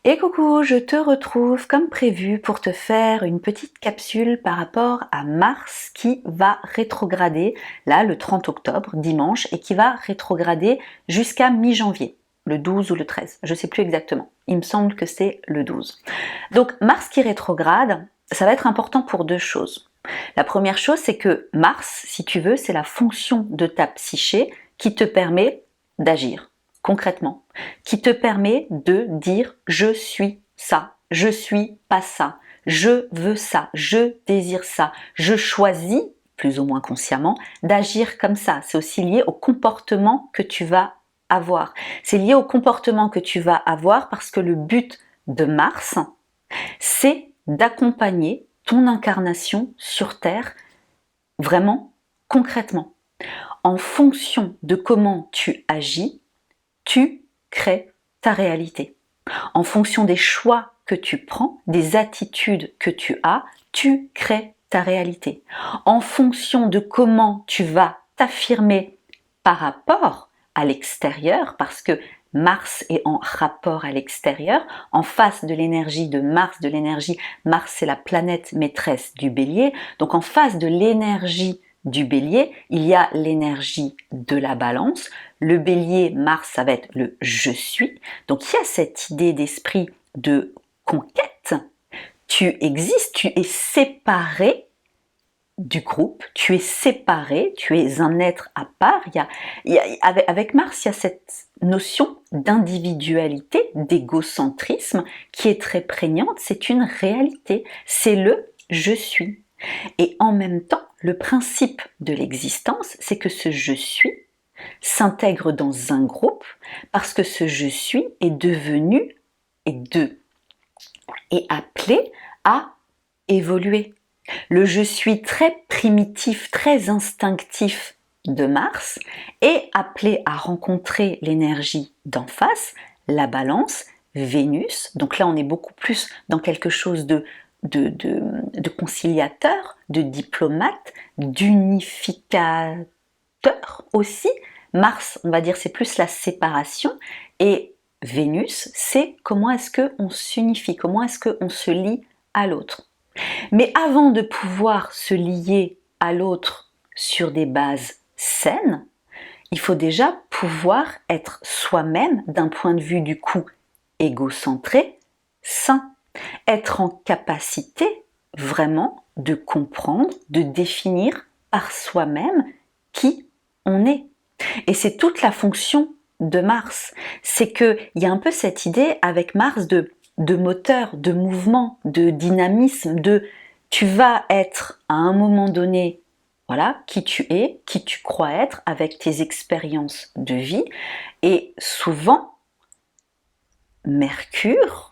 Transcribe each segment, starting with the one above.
Et coucou, je te retrouve comme prévu pour te faire une petite capsule par rapport à Mars qui va rétrograder, là le 30 octobre, dimanche, et qui va rétrograder jusqu'à mi-janvier, le 12 ou le 13, je ne sais plus exactement, il me semble que c'est le 12. Donc Mars qui rétrograde, ça va être important pour deux choses. La première chose, c'est que Mars, si tu veux, c'est la fonction de ta psyché qui te permet d'agir concrètement, qui te permet de dire je suis ça, je suis pas ça, je veux ça, je désire ça, je choisis, plus ou moins consciemment, d'agir comme ça. C'est aussi lié au comportement que tu vas avoir. C'est lié au comportement que tu vas avoir parce que le but de Mars, c'est d'accompagner ton incarnation sur Terre vraiment concrètement. En fonction de comment tu agis, tu crées ta réalité. En fonction des choix que tu prends, des attitudes que tu as, tu crées ta réalité. En fonction de comment tu vas t'affirmer par rapport à l'extérieur, parce que Mars est en rapport à l'extérieur, en face de l'énergie de Mars, Mars c'est la planète maîtresse du Bélier, donc en face de l'énergie du Bélier, il y a l'énergie de la Balance. Le Bélier, Mars, ça va être le je suis. Donc il y a cette idée d'esprit de conquête. Tu existes, tu es séparé du groupe, tu es séparé, tu es un être à part. Avec Mars, il y a cette notion d'individualité, d'égocentrisme qui est très prégnante. C'est une réalité, c'est le je suis. Et en même temps, le principe de l'existence, c'est que ce je suis s'intègre dans un groupe parce que ce je suis est devenu est appelé à évoluer. Le je suis très primitif, très instinctif de Mars est appelé à rencontrer l'énergie d'en face, la Balance, Vénus. Donc là, on est beaucoup plus dans quelque chose de conciliateur, de diplomate, d'unificateur aussi. Mars, on va dire, c'est plus la séparation, et Vénus, c'est comment est-ce qu'on s'unifie, comment est-ce qu'on se lie à l'autre. Mais avant de pouvoir se lier à l'autre sur des bases saines, il faut déjà pouvoir être soi-même d'un point de vue du coup égocentré, sain. Être en capacité vraiment de comprendre, de définir par soi-même qui on est. Et c'est toute la fonction de Mars. C'est qu'il y a un peu cette idée avec Mars de moteur, de mouvement, de dynamisme, de tu vas être à un moment donné, voilà, qui tu es, qui tu crois être avec tes expériences de vie. Et souvent, Mercure,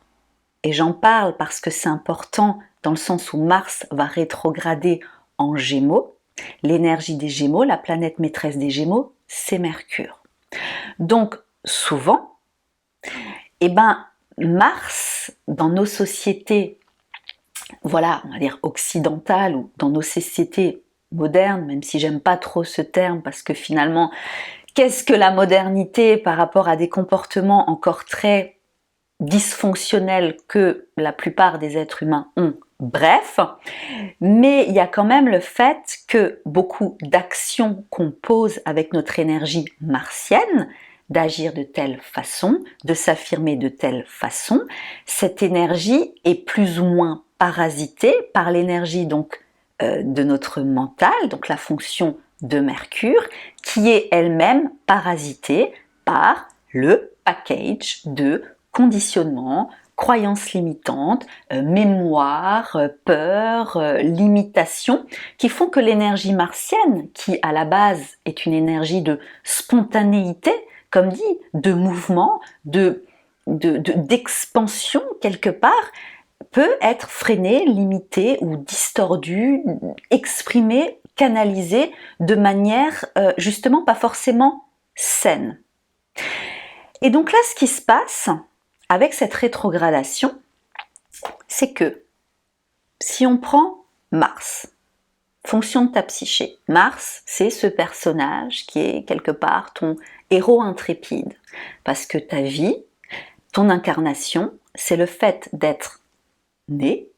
et j'en parle parce que c'est important dans le sens où Mars va rétrograder en Gémeaux, l'énergie des Gémeaux, la planète maîtresse des Gémeaux, c'est Mercure. Donc souvent, Mars, dans nos sociétés, voilà, on va dire occidentales, ou dans nos sociétés modernes, même si j'aime pas trop ce terme, parce que finalement, qu'est-ce que la modernité par rapport à des comportements encore très dysfonctionnels que la plupart des êtres humains ont? Bref, mais il y a quand même le fait que beaucoup d'actions qu'on pose avec notre énergie martienne, d'agir de telle façon, de s'affirmer de telle façon, cette énergie est plus ou moins parasitée par l'énergie donc de notre mental, donc la fonction de Mercure, qui est elle-même parasitée par le package de conditionnement, croyances limitantes, mémoire, peur, limitation, qui font que l'énergie martienne, qui à la base est une énergie de spontanéité, comme dit, de mouvement, d'expansion quelque part, peut être freinée, limitée ou distordue, exprimée, canalisée de manière justement pas forcément saine. Et donc là, ce qui se passe avec cette rétrogradation, c'est que si on prend Mars, fonction de ta psyché, Mars, c'est ce personnage qui est quelque part ton héros intrépide, parce que ta vie, ton incarnation, c'est le fait d'être né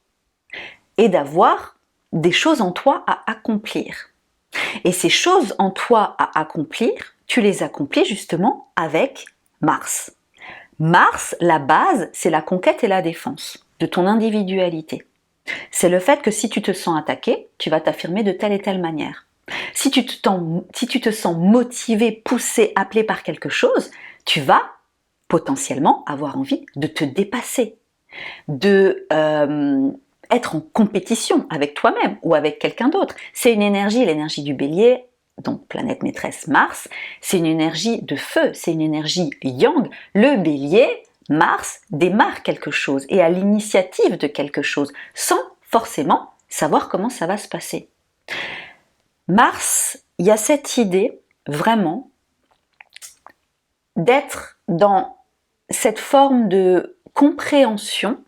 et d'avoir des choses en toi à accomplir. Et ces choses en toi à accomplir, tu les accomplis justement avec Mars. Mars, la base, c'est la conquête et la défense de ton individualité. C'est le fait que si tu te sens attaqué, tu vas t'affirmer de telle et telle manière. Si tu te sens motivé, poussé, appelé par quelque chose, tu vas potentiellement avoir envie de te dépasser, de être en compétition avec toi-même ou avec quelqu'un d'autre. C'est une énergie, l'énergie du Bélier, donc planète maîtresse Mars, c'est une énergie de feu, c'est une énergie yang. Le Bélier, Mars, démarre quelque chose et à l'initiative de quelque chose, sans forcément savoir comment ça va se passer. Mars, il y a cette idée, vraiment, d'être dans cette forme de compréhension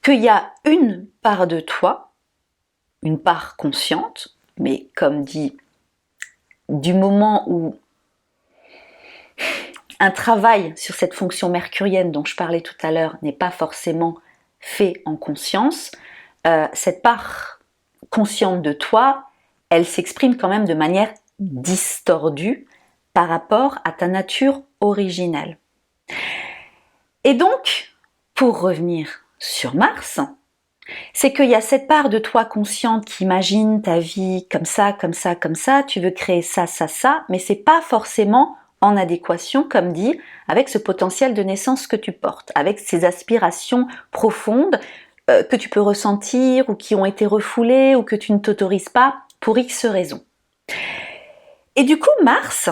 qu'il y a une part de toi, une part consciente, mais comme dit, du moment où un travail sur cette fonction mercurienne dont je parlais tout à l'heure n'est pas forcément fait en conscience, cette part consciente de toi, elle s'exprime quand même de manière distordue par rapport à ta nature originelle. Et donc, pour revenir sur Mars, c'est qu'il y a cette part de toi consciente qui imagine ta vie comme ça, comme ça, comme ça, tu veux créer ça, ça, ça, mais c'est pas forcément en adéquation, comme dit, avec ce potentiel de naissance que tu portes, avec ces aspirations profondes que tu peux ressentir ou qui ont été refoulées ou que tu ne t'autorises pas pour X raisons. Et du coup, Mars,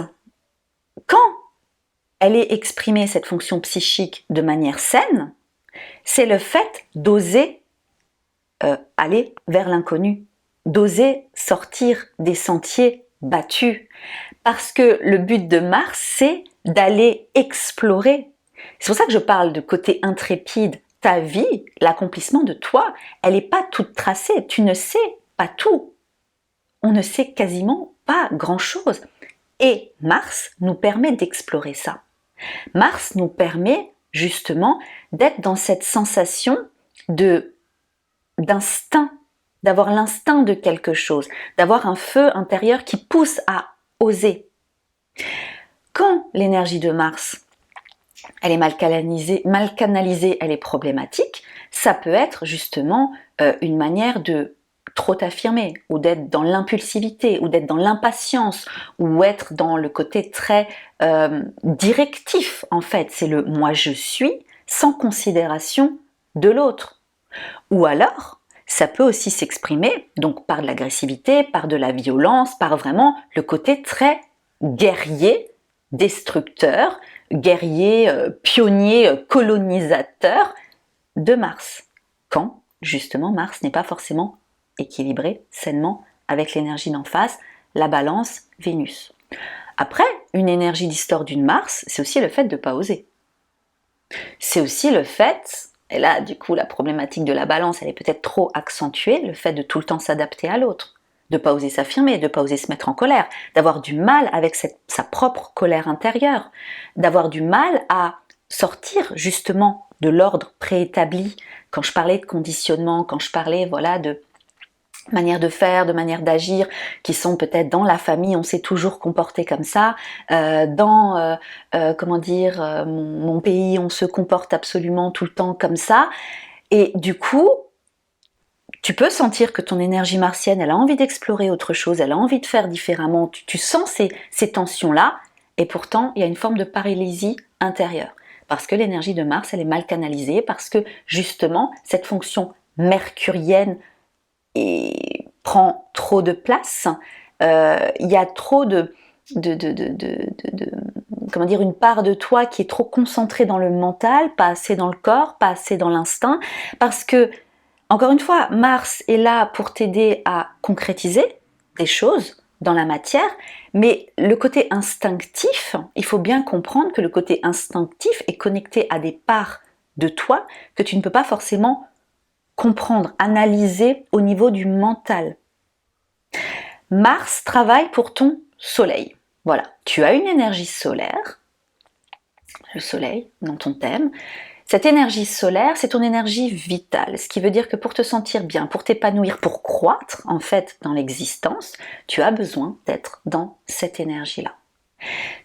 quand elle est exprimée, cette fonction psychique, de manière saine, c'est le fait d'oser aller vers l'inconnu, d'oser sortir des sentiers battus. Parce que le but de Mars, c'est d'aller explorer. C'est pour ça que je parle de côté intrépide. Ta vie, l'accomplissement de toi, elle n'est pas toute tracée. Tu ne sais pas tout. On ne sait quasiment pas grand-chose. Et Mars nous permet d'explorer ça. Mars nous permet justement d'être dans cette sensation d'instinct, d'avoir l'instinct de quelque chose, d'avoir un feu intérieur qui pousse à oser. Quand l'énergie de Mars, elle est mal canalisée, elle est problématique, ça peut être justement une manière de trop t'affirmer, ou d'être dans l'impulsivité, ou d'être dans l'impatience, ou être dans le côté très directif en fait. C'est le moi je suis sans considération de l'autre. Ou alors, ça peut aussi s'exprimer donc par de l'agressivité, par de la violence, par vraiment le côté très guerrier, destructeur, guerrier, pionnier, colonisateur de Mars. Quand, justement, Mars n'est pas forcément équilibré sainement avec l'énergie d'en face, la balance Vénus. Après, une énergie distordue de Mars, c'est aussi le fait de ne pas oser. C'est aussi le fait, et là du coup la problématique de la balance elle est peut-être trop accentuée, le fait de tout le temps s'adapter à l'autre, de ne pas oser s'affirmer, de ne pas oser se mettre en colère, d'avoir du mal avec sa propre colère intérieure, d'avoir du mal à sortir justement de l'ordre préétabli. Quand je parlais de conditionnement, quand je parlais voilà de manière de faire, de manière d'agir, qui sont peut-être dans la famille, on s'est toujours comporté comme ça, mon pays, on se comporte absolument tout le temps comme ça, et du coup, tu peux sentir que ton énergie martienne, elle a envie d'explorer autre chose, elle a envie de faire différemment, tu sens ces tensions-là, et pourtant, il y a une forme de paralysie intérieure, parce que l'énergie de Mars, elle est mal canalisée, parce que justement, cette fonction mercurienne et prend trop de place, il y a trop comment dire, une part de toi qui est trop concentrée dans le mental, pas assez dans le corps, pas assez dans l'instinct, parce que, encore une fois, Mars est là pour t'aider à concrétiser des choses dans la matière, mais le côté instinctif, il faut bien comprendre que le côté instinctif est connecté à des parts de toi que tu ne peux pas forcément comprendre, analyser au niveau du mental. Mars travaille pour ton soleil. Voilà, tu as une énergie solaire le soleil dans ton thème. Cette énergie solaire, c'est ton énergie vitale, ce qui veut dire que pour te sentir bien, pour t'épanouir, pour croître en fait dans l'existence, tu as besoin d'être dans cette énergie-là.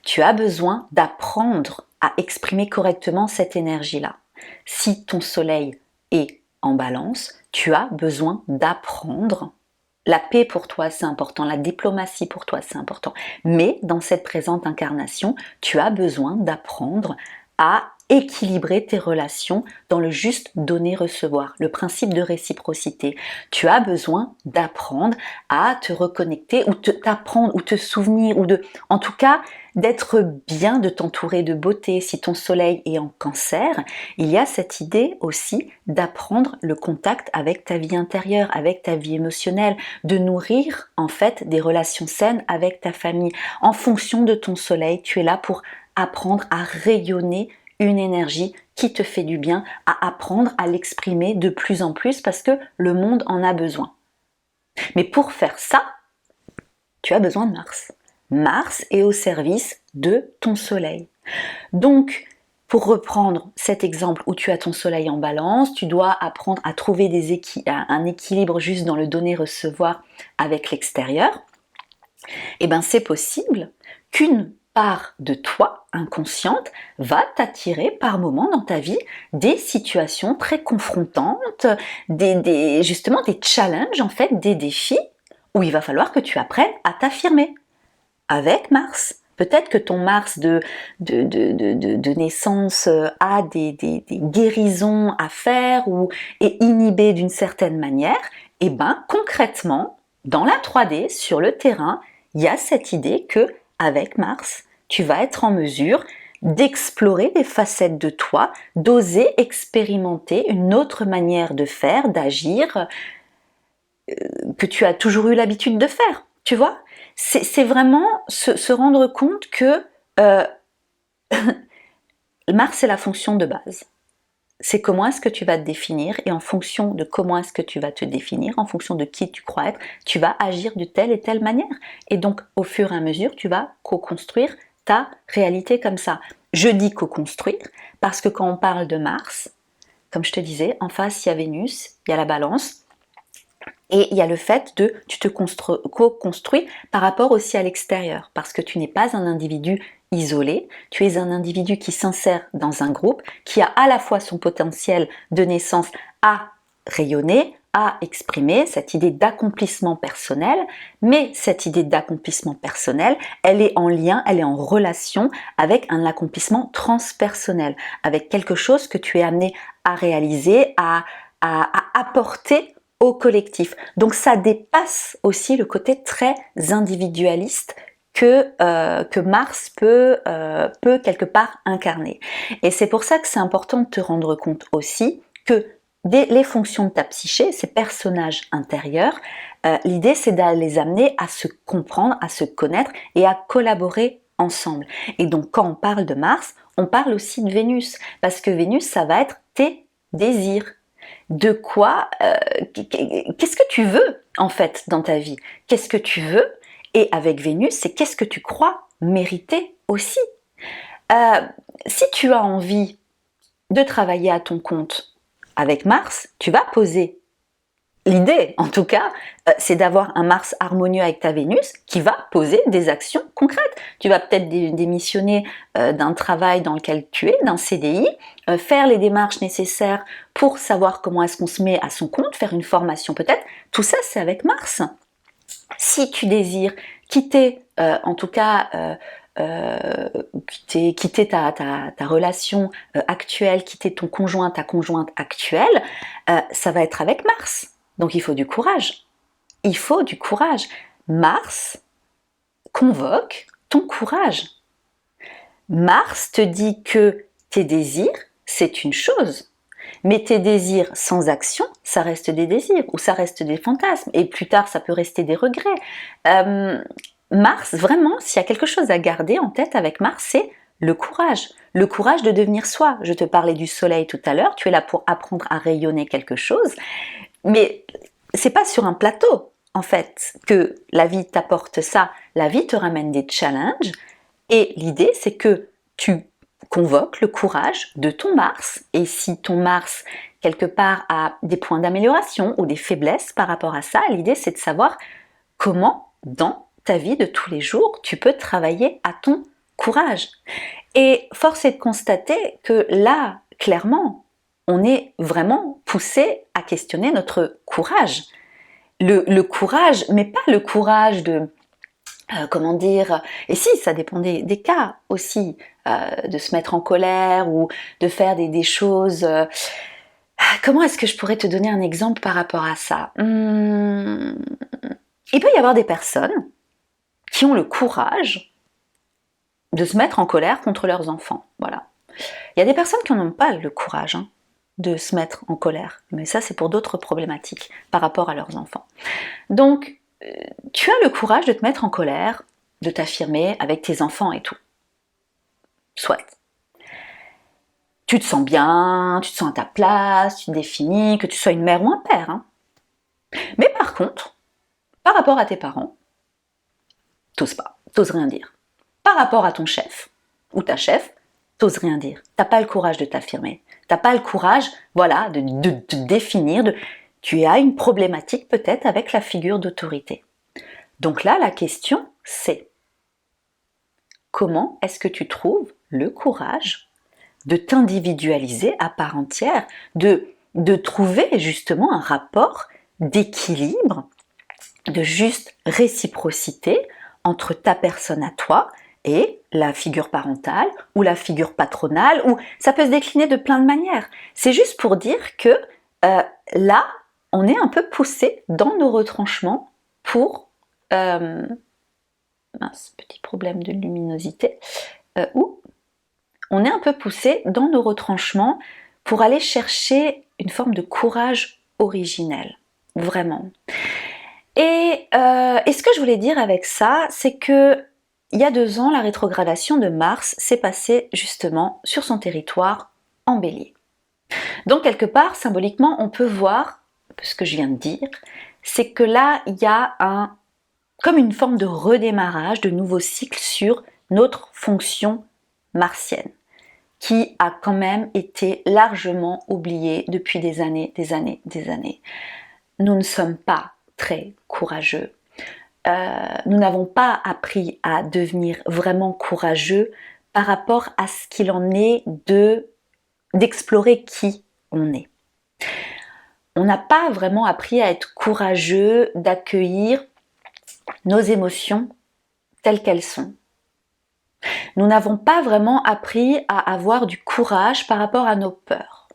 Tu as besoin d'apprendre à exprimer correctement cette énergie-là. Si ton soleil est en balance, tu as besoin d'apprendre. La paix pour toi, c'est important. La diplomatie pour toi, c'est important. Mais dans cette présente incarnation, tu as besoin d'apprendre à équilibrer tes relations dans le juste donner-recevoir, le principe de réciprocité. Tu as besoin d'apprendre à te reconnecter ou t'apprendre ou te souvenir ou en tout cas, d'être bien, de t'entourer de beauté. Si ton soleil est en cancer, il y a cette idée aussi d'apprendre le contact avec ta vie intérieure, avec ta vie émotionnelle, de nourrir en fait des relations saines avec ta famille. En fonction de ton soleil, tu es là pour apprendre à rayonner une énergie qui te fait du bien, à apprendre à l'exprimer de plus en plus parce que le monde en a besoin. Mais pour faire ça, tu as besoin de Mars. Mars est au service de ton soleil. Donc, pour reprendre cet exemple où tu as ton soleil en balance, tu dois apprendre à trouver un équilibre juste dans le donner-recevoir avec l'extérieur. Et bien c'est possible qu'une part de toi inconsciente va t'attirer par moments dans ta vie des situations très confrontantes, justement des challenges en fait, des défis où il va falloir que tu apprennes à t'affirmer avec Mars. Peut-être que ton Mars de naissance a des guérisons à faire ou est inhibé d'une certaine manière. Et bien concrètement, dans la 3D, sur le terrain, il y a cette idée que avec Mars, tu vas être en mesure d'explorer des facettes de toi, d'oser expérimenter une autre manière de faire, d'agir, que tu as toujours eu l'habitude de faire, tu vois. C'est vraiment se rendre compte que Mars est la fonction de base. C'est comment est-ce que tu vas te définir et en fonction de comment est-ce que tu vas te définir, en fonction de qui tu crois être, tu vas agir de telle et telle manière. Et donc, au fur et à mesure, tu vas co-construire ta réalité comme ça. Je dis co-construire parce que quand on parle de Mars, comme je te disais, en face, il y a Vénus, il y a la balance, et il y a le fait de tu te co-construis par rapport aussi à l'extérieur, parce que tu n'es pas un individu isolé, tu es un individu qui s'insère dans un groupe, qui a à la fois son potentiel de naissance à rayonner, à exprimer, cette idée d'accomplissement personnel, mais cette idée d'accomplissement personnel, elle est en lien, elle est en relation avec un accomplissement transpersonnel, avec quelque chose que tu es amené à réaliser, à apporter au collectif. Donc ça dépasse aussi le côté très individualiste que Mars peut quelque part incarner. Et c'est pour ça que c'est important de te rendre compte aussi que les fonctions de ta psyché, ces personnages intérieurs, l'idée c'est de les amener à se comprendre, à se connaître et à collaborer ensemble. Et donc quand on parle de Mars, on parle aussi de Vénus, parce que Vénus, ça va être tes désirs. De quoi, qu'est-ce que tu veux en fait dans ta vie? Qu'est-ce que tu veux? Et avec Vénus, c'est qu'est-ce que tu crois mériter aussi? Si tu as envie de travailler à ton compte avec Mars, tu vas poser l'idée, en tout cas, c'est d'avoir un Mars harmonieux avec ta Vénus qui va poser des actions concrètes. Tu vas peut-être démissionner d'un travail dans lequel tu es, d'un CDI, faire les démarches nécessaires pour savoir comment est-ce qu'on se met à son compte, faire une formation peut-être. Tout ça, c'est avec Mars. Si tu désires quitter, en tout cas, quitter ta relation actuelle, quitter ton conjoint, ta conjointe actuelle, ça va être avec Mars. Donc il faut du courage. Il faut du courage. Mars convoque ton courage. Mars te dit que tes désirs, c'est une chose. Mais tes désirs sans action, ça reste des désirs ou ça reste des fantasmes. Et plus tard, ça peut rester des regrets. Mars, vraiment, s'il y a quelque chose à garder en tête avec Mars, c'est le courage. Le courage de devenir soi. Je te parlais du soleil tout à l'heure. Tu es là pour apprendre à rayonner quelque chose. Mais c'est pas sur un plateau, en fait, que la vie t'apporte ça. La vie te ramène des challenges. Et l'idée, c'est que tu convoque le courage de ton Mars, et si ton Mars quelque part a des points d'amélioration ou des faiblesses par rapport à ça, l'idée c'est de savoir comment dans ta vie de tous les jours tu peux travailler à ton courage. Et force est de constater que là, clairement, on est vraiment poussé à questionner notre courage. Le courage, mais pas le courage de comment dire, et si, ça dépend des cas aussi, de se mettre en colère ou de faire des choses. Comment est-ce que je pourrais te donner un exemple par rapport à ça? Il peut y avoir des personnes qui ont le courage de se mettre en colère contre leurs enfants. Voilà. Il y a des personnes qui n'ont pas le courage de se mettre en colère, mais ça c'est pour d'autres problématiques par rapport à leurs enfants. Donc, tu as le courage de te mettre en colère, de t'affirmer avec tes enfants et tout. Soit. Tu te sens bien, tu te sens à ta place, tu te définis, que tu sois une mère ou un père. Mais par contre, par rapport à tes parents, t'oses pas, t'oses rien dire. Par rapport à ton chef ou ta chef, t'oses rien dire. T'as pas le courage de t'affirmer. T'as pas le courage, voilà, de te définir. Tu as une problématique peut-être avec la figure d'autorité. Donc là, la question, c'est comment est-ce que tu trouves le courage de t'individualiser à part entière, de trouver justement un rapport d'équilibre, de juste réciprocité entre ta personne à toi et la figure parentale ou la figure patronale, ou ça peut se décliner de plein de manières. C'est juste pour dire que là, on est un peu poussé dans nos retranchements pour petit problème de luminosité, où on est un peu poussé dans nos retranchements pour aller chercher une forme de courage originel, vraiment. Et ce que je voulais dire avec ça, c'est que il y a 2 ans, la rétrogradation de Mars s'est passée justement sur son territoire en Bélier. Donc quelque part, symboliquement, on peut voir ce que je viens de dire, c'est que là, il y a comme une forme de redémarrage, de nouveau cycle sur notre fonction martienne, qui a quand même été largement oubliée depuis des années. Nous ne sommes pas très courageux. Nous n'avons pas appris à devenir vraiment courageux par rapport à ce qu'il en est d'explorer qui on est. On n'a pas vraiment appris à être courageux, d'accueillir nos émotions telles qu'elles sont. Nous n'avons pas vraiment appris à avoir du courage par rapport à nos peurs.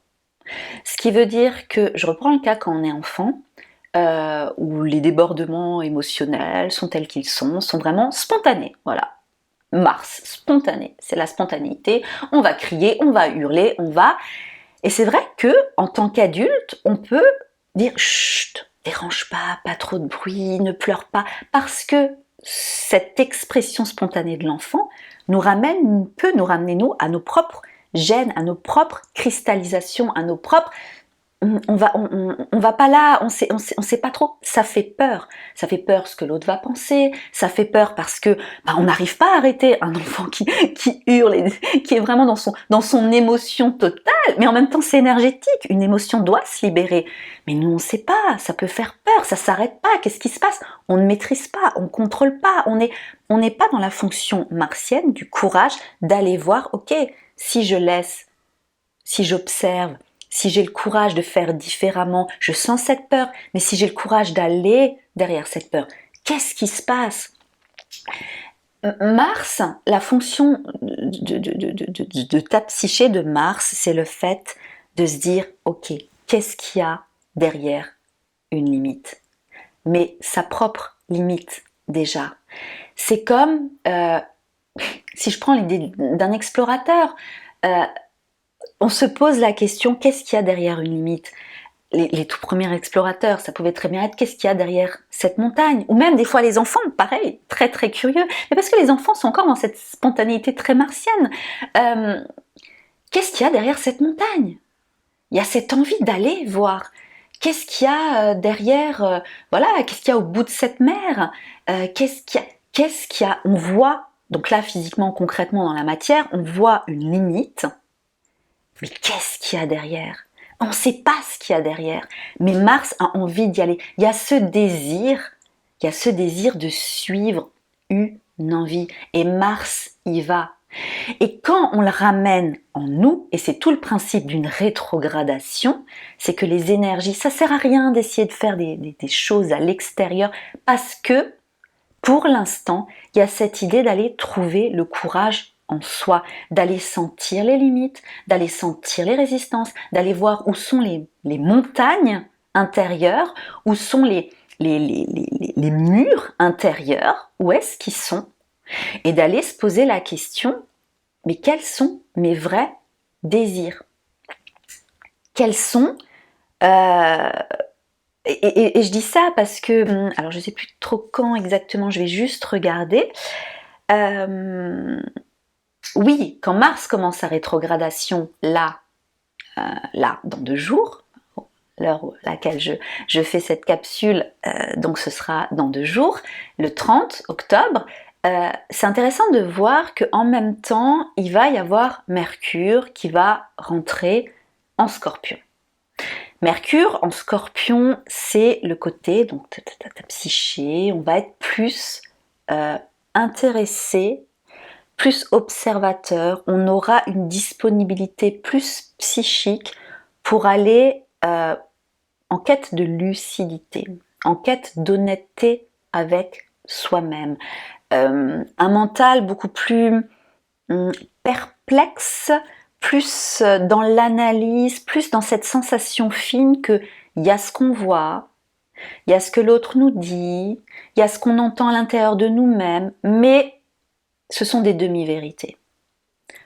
Ce qui veut dire que, je reprends le cas quand on est enfant, où les débordements émotionnels sont tels qu'ils sont vraiment spontanés, voilà. Mars, spontané, c'est la spontanéité, on va crier, on va hurler, Et c'est vrai que en tant qu'adulte, on peut dire « chut, dérange pas trop de bruit, ne pleure pas », parce que cette expression spontanée de l'enfant peut nous ramener à nos propres gènes, à nos propres cristallisations, à nos propres... On va pas là, on sait pas trop, ça fait peur ce que l'autre va penser, ça fait peur parce que on n'arrive pas à arrêter un enfant qui hurle, qui est vraiment dans son émotion totale, mais en même temps c'est énergétique, une émotion doit se libérer, mais nous on sait pas, ça peut faire peur, ça s'arrête pas, qu'est-ce qui se passe? On ne maîtrise pas, on contrôle pas, on n'est pas dans la fonction martienne du courage d'aller voir, ok, si je laisse, si j'observe, si j'ai le courage de faire différemment, je sens cette peur, mais si j'ai le courage d'aller derrière cette peur, qu'est-ce qui se passe? Mars, la fonction de ta psyché de Mars, c'est le fait de se dire, ok, qu'est-ce qu'il y a derrière une limite? Mais sa propre limite déjà. C'est comme, si je prends l'idée d'un explorateur, on se pose la question, qu'est-ce qu'il y a derrière une limite? Les tout premiers explorateurs, ça pouvait très bien être qu'est-ce qu'il y a derrière cette montagne? Ou même des fois les enfants, pareil, très très curieux. Mais parce que les enfants sont encore dans cette spontanéité très martienne. Qu'est-ce qu'il y a derrière cette montagne? Il y a cette envie d'aller voir. Qu'est-ce qu'il y a derrière, voilà, qu'est-ce qu'il y a au bout de cette mer? Qu'est-ce qu'il y a? On voit Donc là, physiquement, concrètement, dans la matière, on voit une limite. Mais qu'est-ce qu'il y a derrière? On ne sait pas ce qu'il y a derrière. Mais Mars a envie d'y aller. Il y a ce désir de suivre une envie. Et Mars y va. Et quand on le ramène en nous, et c'est tout le principe d'une rétrogradation, c'est que les énergies, ça sert à rien d'essayer de faire des choses à l'extérieur, parce que pour l'instant, il y a cette idée d'aller trouver le courage en soi, d'aller sentir les limites, d'aller sentir les résistances, d'aller voir où sont les montagnes intérieures, où sont les murs intérieurs, où est-ce qu'ils sont, et d'aller se poser la question, mais quels sont mes vrais désirs? Quels sont... et je dis ça parce que, alors je ne sais plus trop quand exactement, je vais juste regarder. Oui, quand Mars commence sa rétrogradation, là, dans 2 jours, l'heure à laquelle je fais cette capsule, donc ce sera dans 2 jours, le 30 octobre, c'est intéressant de voir qu'en même temps, il va y avoir Mercure qui va rentrer en Scorpion. Mercure en Scorpion, c'est le côté, donc ta psyché, on va être plus intéressé, plus observateur, on aura une disponibilité plus psychique pour aller en quête de lucidité, en quête d'honnêteté avec soi-même. Un mental beaucoup plus perplexe, plus dans l'analyse, plus dans cette sensation fine qu'il y a ce qu'on voit, il y a ce que l'autre nous dit, il y a ce qu'on entend à l'intérieur de nous-mêmes, mais ce sont des demi-vérités.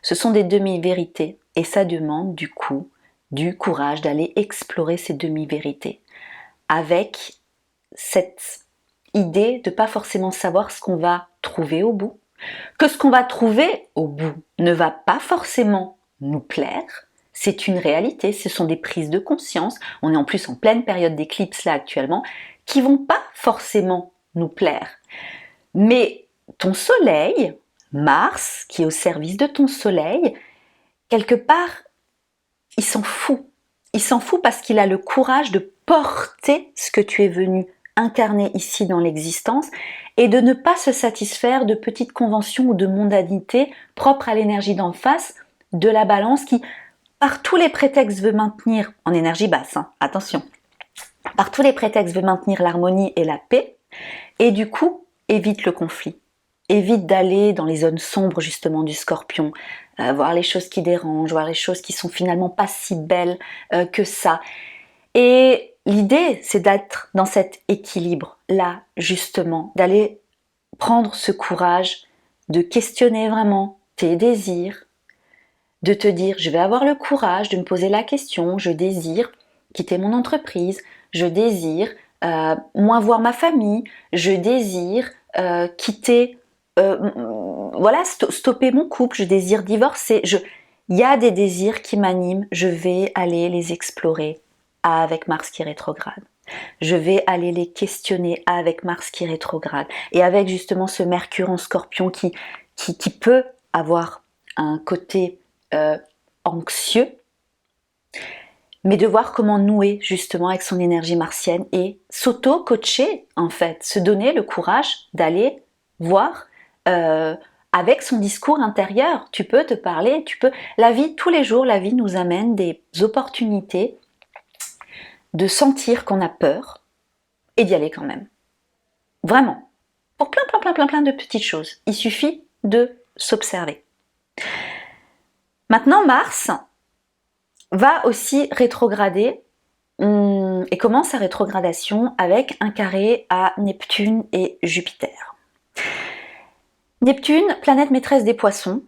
Ce sont des demi-vérités et ça demande du coup du courage d'aller explorer ces demi-vérités avec cette idée de pas forcément savoir ce qu'on va trouver au bout, que ce qu'on va trouver au bout ne va pas forcément nous plaire, c'est une réalité, ce sont des prises de conscience, on est en plus en pleine période d'éclipse là actuellement, qui vont pas forcément nous plaire. Mais ton soleil, Mars, qui est au service de ton soleil, quelque part, il s'en fout. Il s'en fout parce qu'il a le courage de porter ce que tu es venu incarner ici dans l'existence et de ne pas se satisfaire de petites conventions ou de mondanité propres à l'énergie d'en face, de la balance qui, par tous les prétextes, veut maintenir, en énergie basse, hein, attention, par tous les prétextes veut maintenir l'harmonie et la paix, et du coup, évite le conflit. Évite d'aller dans les zones sombres justement du Scorpion, voir les choses qui dérangent, voir les choses qui sont finalement pas si belles que ça. Et l'idée, c'est d'être dans cet équilibre-là, justement, d'aller prendre ce courage, de questionner vraiment tes désirs, de te dire, je vais avoir le courage de me poser la question, je désire quitter mon entreprise, je désire moins voir ma famille, je désire quitter, voilà, stopper mon couple, je désire divorcer, il y a des désirs qui m'animent, je vais aller les explorer avec Mars qui rétrograde. Je vais aller les questionner avec Mars qui rétrograde et avec justement ce Mercure en Scorpion qui peut avoir un côté anxieux, mais de voir comment nouer justement avec son énergie martienne et s'auto-coacher en fait, se donner le courage d'aller voir avec son discours intérieur. Tu peux te parler, la vie, tous les jours, la vie nous amène des opportunités de sentir qu'on a peur et d'y aller quand même. Vraiment. Pour plein de petites choses. Il suffit de s'observer. Maintenant, Mars va aussi rétrograder et commence sa rétrogradation avec un carré à Neptune et Jupiter. Neptune, planète maîtresse des poissons,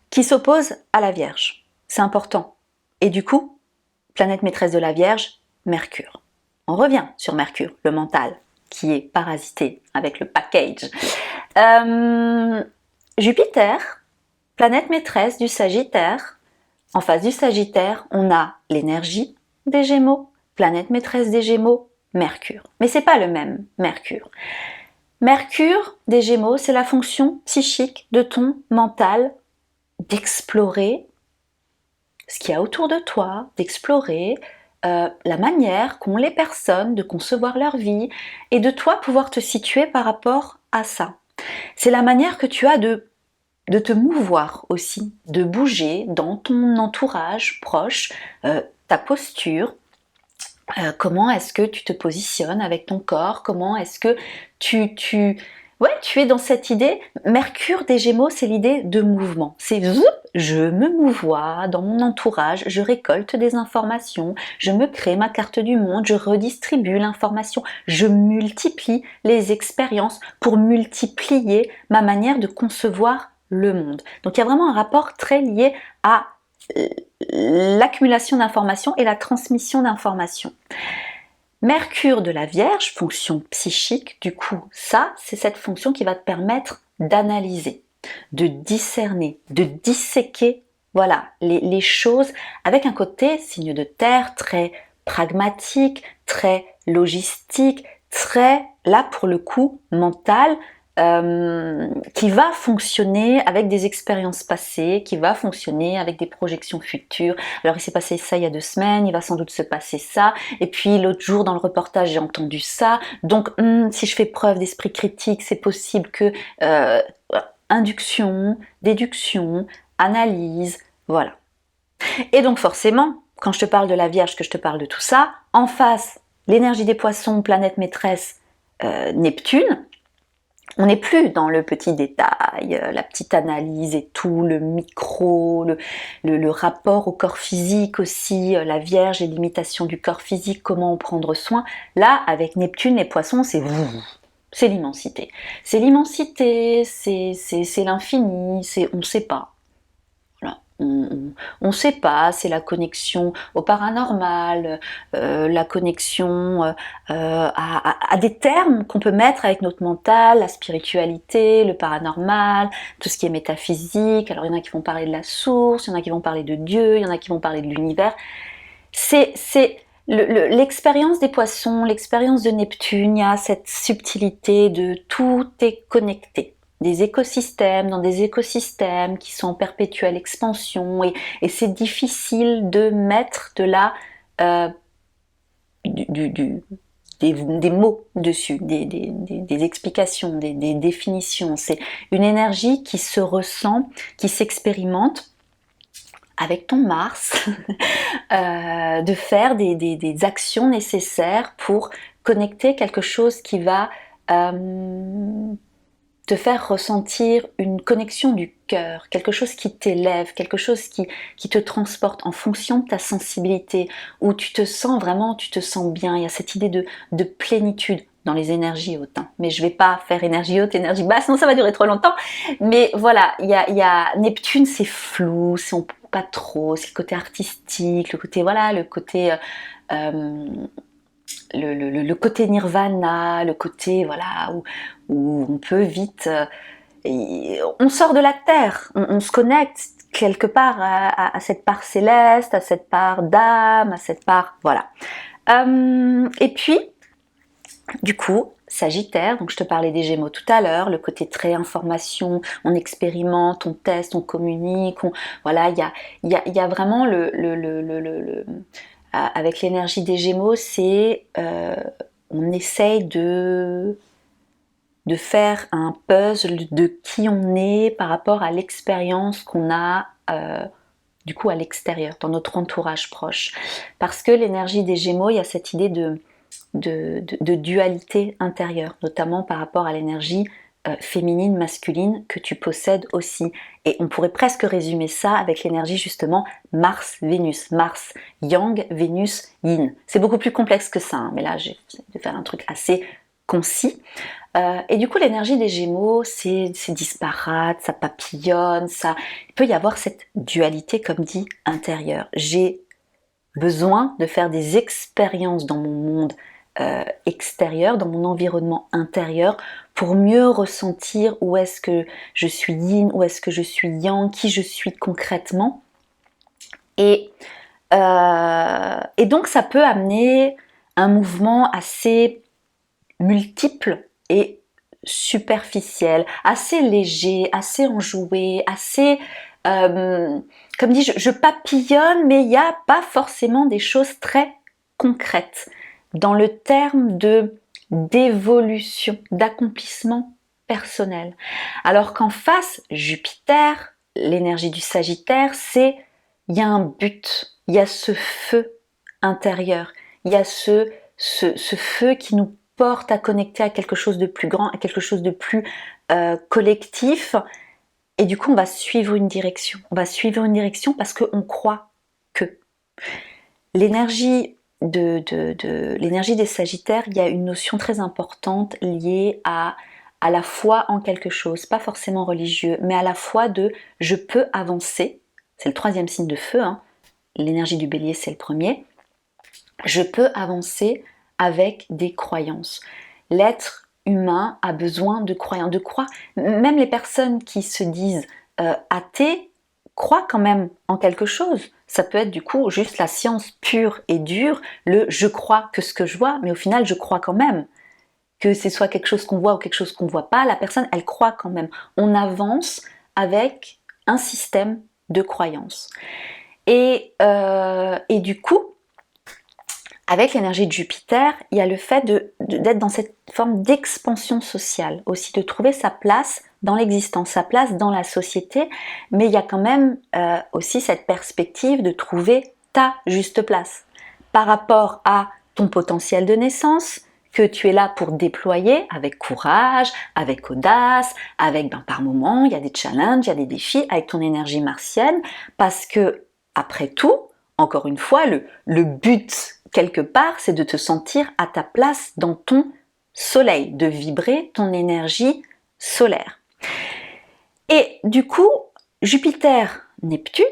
qui s'oppose à la Vierge. C'est important. Et du coup, planète maîtresse de la Vierge, Mercure. On revient sur Mercure, le mental, qui est parasité avec le package. Jupiter, planète maîtresse du Sagittaire. En face du Sagittaire, on a l'énergie des Gémeaux, planète maîtresse des Gémeaux, Mercure. Mais c'est pas le même Mercure. Mercure des Gémeaux, c'est la fonction psychique de ton mental d'explorer ce qu'il y a autour de toi, d'explorer la manière qu'ont les personnes de concevoir leur vie et de toi pouvoir te situer par rapport à ça. C'est la manière que tu as de te mouvoir aussi, de bouger dans ton entourage proche, ta posture, comment est-ce que tu te positionnes avec ton corps, comment est-ce que tu es dans cette idée. Mercure des Gémeaux, c'est l'idée de mouvement. C'est je me mouvoie dans mon entourage, je récolte des informations, je me crée ma carte du monde, je redistribue l'information, je multiplie les expériences pour multiplier ma manière de concevoir le monde. Donc il y a vraiment un rapport très lié à l'accumulation d'informations et la transmission d'informations. Mercure de la Vierge, fonction psychique, du coup, ça, c'est cette fonction qui va te permettre d'analyser, de discerner, de disséquer, voilà, les choses avec un côté, signe de terre, très pragmatique, très logistique, très, là pour le coup, mental, qui va fonctionner avec des expériences passées, qui va fonctionner avec des projections futures. Alors il s'est passé ça il y a 2 semaines, il va sans doute se passer ça, et puis l'autre jour dans le reportage j'ai entendu ça, donc si je fais preuve d'esprit critique, c'est possible que induction, déduction, analyse, voilà. Et donc forcément, quand je te parle de la Vierge, que je te parle de tout ça, en face, l'énergie des poissons, planète maîtresse, Neptune, on n'est plus dans le petit détail, la petite analyse et tout, le micro, le rapport au corps physique aussi, la Vierge et l'imitation du corps physique, comment en prendre soin. Là, avec Neptune, les poissons, c'est l'immensité. C'est l'immensité, c'est l'infini, on ne sait pas. Voilà. On sait pas, c'est la connexion au paranormal, la connexion à des termes qu'on peut mettre avec notre mental, la spiritualité, le paranormal, tout ce qui est métaphysique. Alors il y en a qui vont parler de la source, il y en a qui vont parler de Dieu, il y en a qui vont parler de l'univers. C'est l'expérience des poissons, l'expérience de Neptune, il y a cette subtilité de tout est connecté. Des écosystèmes, dans des écosystèmes qui sont en perpétuelle expansion et c'est difficile de mettre de la des mots dessus, des explications, des définitions. C'est une énergie qui se ressent, qui s'expérimente avec ton Mars, de faire des actions nécessaires pour connecter quelque chose qui va te faire ressentir une connexion du cœur, quelque chose qui t'élève, quelque chose qui te transporte en fonction de ta sensibilité, où tu te sens vraiment, tu te sens bien. Il y a cette idée de plénitude dans les énergies hautes. Mais je vais pas faire énergie haute, énergie basse, sinon ça va durer trop longtemps. Mais voilà, il y a Neptune, c'est flou, on peut pas trop, c'est le côté artistique, le côté voilà, le côté le côté nirvana, le côté voilà où on peut vite, on sort de la terre, on se connecte quelque part à cette part céleste, à cette part d'âme, à cette part voilà. Et puis du coup, Sagittaire, donc je te parlais des Gémeaux tout à l'heure, le côté très information, on expérimente, on teste, on communique, voilà, il y a vraiment avec l'énergie des Gémeaux, c'est on essaye de faire un puzzle de qui on est par rapport à l'expérience qu'on a du coup à l'extérieur, dans notre entourage proche. Parce que l'énergie des Gémeaux, il y a cette idée de dualité intérieure, notamment par rapport à l'énergie féminine, masculine que tu possèdes aussi. Et on pourrait presque résumer ça avec l'énergie justement Mars-Vénus. Mars Yang, Vénus Yin. C'est beaucoup plus complexe que ça, hein, mais là j'ai essayé de faire un truc assez concis. Et du coup l'énergie des Gémeaux, c'est disparate, ça papillonne, il peut y avoir cette dualité comme dit intérieure. J'ai besoin de faire des expériences dans mon monde extérieur, dans mon environnement intérieur, pour mieux ressentir où est-ce que je suis yin, où est-ce que je suis yang, qui je suis concrètement. Et donc ça peut amener un mouvement assez multiple et superficiel, assez léger, assez enjoué, assez... comme dit, je papillonne, mais il n'y a pas forcément des choses très concrètes dans le terme d'évolution, d'accomplissement personnel. Alors qu'en face, Jupiter, l'énergie du Sagittaire, il y a un but, il y a ce feu intérieur, il y a ce feu qui nous porte à connecter à quelque chose de plus grand, à quelque chose de plus collectif. Et du coup, on va suivre une direction. On va suivre une direction parce qu'on croit que. L'énergie l'énergie des Sagittaires, il y a une notion très importante liée à la foi en quelque chose, pas forcément religieux, mais à la foi de je peux avancer. C'est le 3e signe de feu, hein. L'énergie du Bélier, c'est le 1er. Je peux avancer avec des croyances. L'être humain a besoin de croyances, de croire. Même les personnes qui se disent athées croient quand même en quelque chose. Ça peut être du coup juste la science pure et dure, le je crois que ce que je vois, mais au final je crois quand même. Que ce soit quelque chose qu'on voit ou quelque chose qu'on ne voit pas, la personne elle croit quand même. On avance avec un système de croyances. Et du coup, avec l'énergie de Jupiter, il y a le fait d'être dans cette forme d'expansion sociale, aussi de trouver sa place dans l'existence, sa place dans la société, mais il y a quand même aussi cette perspective de trouver ta juste place par rapport à ton potentiel de naissance que tu es là pour déployer avec courage, avec audace, avec par moments il y a des challenges, il y a des défis avec ton énergie martienne, parce que après tout, encore une fois, le but quelque part, c'est de te sentir à ta place dans ton soleil, de vibrer ton énergie solaire. Et du coup, Jupiter, Neptune,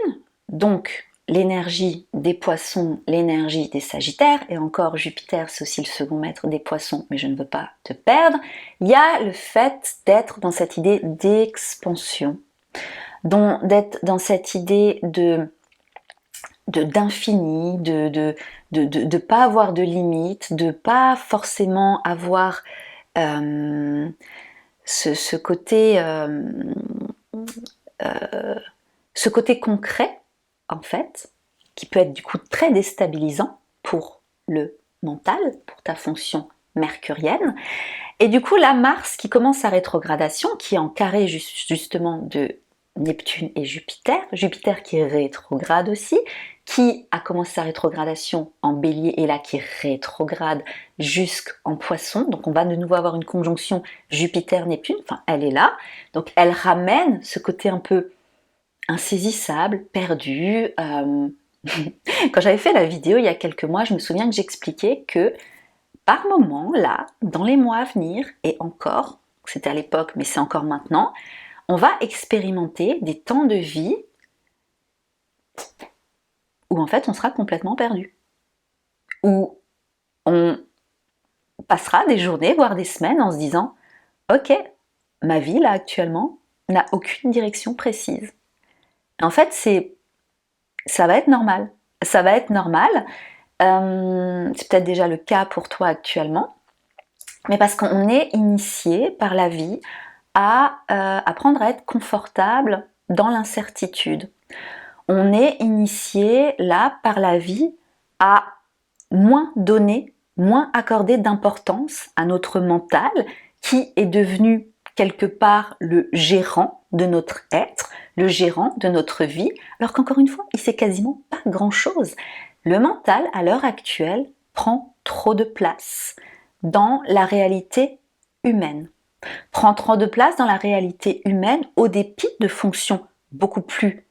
donc l'énergie des poissons, l'énergie des Sagittaires, et encore Jupiter, c'est aussi le second maître des poissons, mais je ne veux pas te perdre, il y a le fait d'être dans cette idée d'expansion, d'être dans cette idée d'infini, de pas avoir de limites, de pas forcément avoir ce côté concret, en fait, qui peut être du coup très déstabilisant pour le mental, pour ta fonction mercurienne. Et du coup, là, Mars qui commence sa rétrogradation, qui est en carré justement de Neptune et Jupiter, Jupiter qui est rétrograde aussi, qui a commencé sa rétrogradation en Bélier et là qui rétrograde jusqu'en Poisson. Donc on va de nouveau avoir une conjonction Jupiter-Neptune, enfin elle est là. Donc elle ramène ce côté un peu insaisissable, perdu. Quand j'avais fait la vidéo il y a quelques mois, je me souviens que j'expliquais que par moment, là, dans les mois à venir, et encore, c'était à l'époque mais c'est encore maintenant, on va expérimenter des temps de vie où en fait on sera complètement perdu. Où on passera des journées, voire des semaines en se disant « Ok, ma vie là actuellement n'a aucune direction précise. » En fait, ça va être normal. Ça va être normal. C'est peut-être déjà le cas pour toi actuellement. Mais parce qu'on est initié par la vie à apprendre à être confortable dans l'incertitude. On est initié là par la vie à moins donner, moins accorder d'importance à notre mental qui est devenu quelque part le gérant de notre être, le gérant de notre vie, alors qu'encore une fois, il sait quasiment pas grand-chose. Le mental, à l'heure actuelle, prend trop de place dans la réalité humaine. Prend trop de place dans la réalité humaine au dépit de fonctions beaucoup plus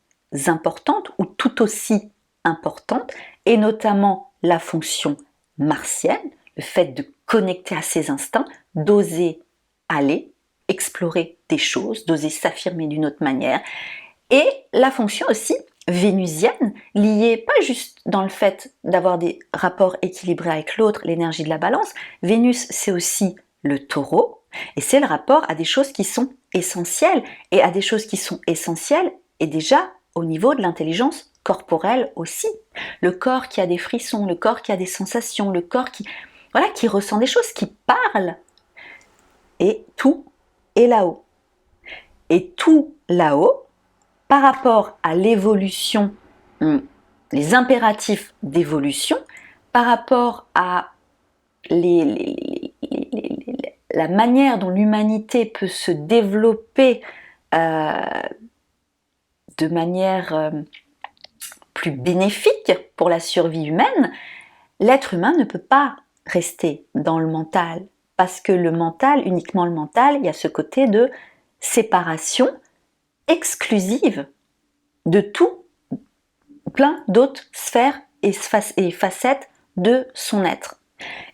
importantes ou tout aussi importantes, et notamment la fonction martienne, le fait de connecter à ses instincts, d'oser aller, explorer des choses, d'oser s'affirmer d'une autre manière, et la fonction aussi vénusienne, liée pas juste dans le fait d'avoir des rapports équilibrés avec l'autre, l'énergie de la balance. Vénus, c'est aussi le taureau, et c'est le rapport à des choses qui sont essentielles, et à des choses qui sont essentielles, et déjà au niveau de l'intelligence corporelle aussi. Le corps qui a des frissons, le corps qui a des sensations, le corps qui ressent des choses, qui parle. Et tout et là-haut. Et tout là-haut, par rapport à l'évolution, les impératifs d'évolution, par rapport à la manière dont l'humanité peut se développer de manière plus bénéfique pour la survie humaine, l'être humain ne peut pas rester dans le mental, parce que le mental, uniquement le mental, il y a ce côté de séparation exclusive de tout, plein d'autres sphères et facettes de son être.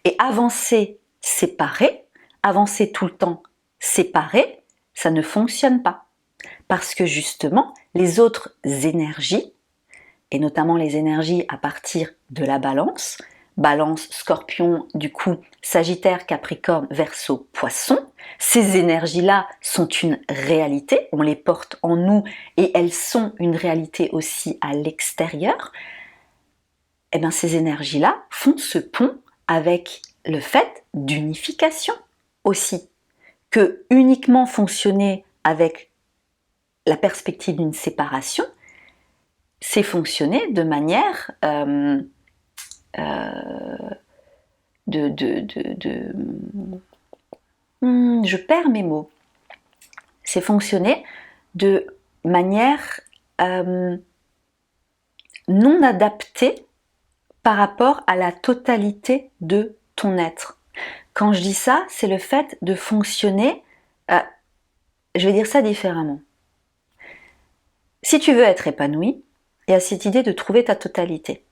Et avancer séparé, avancer tout le temps séparé, ça ne fonctionne pas. Parce que justement, les autres énergies, et notamment les énergies à partir de la balance, balance, scorpion, du coup, sagittaire, capricorne, verseau, poisson, ces énergies-là sont une réalité, on les porte en nous et elles sont une réalité aussi à l'extérieur. Et bien ces énergies-là font ce pont avec le fait d'unification aussi, que uniquement fonctionner avec la perspective d'une séparation, c'est fonctionner de manière je perds mes mots. C'est fonctionner de manière non adaptée par rapport à la totalité de ton être. Quand je dis ça, c'est le fait de fonctionner, je vais dire ça différemment. Si tu veux être épanoui, il y a cette idée de trouver ta totalité.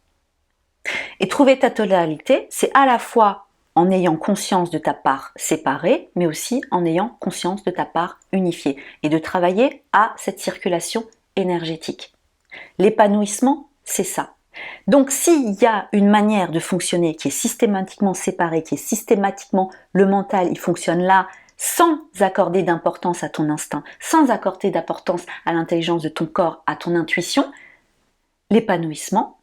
Et trouver ta totalité, c'est à la fois en ayant conscience de ta part séparée, mais aussi en ayant conscience de ta part unifiée, et de travailler à cette circulation énergétique. L'épanouissement, c'est ça. Donc s'il y a une manière de fonctionner qui est systématiquement séparée, qui est systématiquement le mental, il fonctionne là, sans accorder d'importance à ton instinct, sans accorder d'importance à l'intelligence de ton corps, à ton intuition, l'épanouissement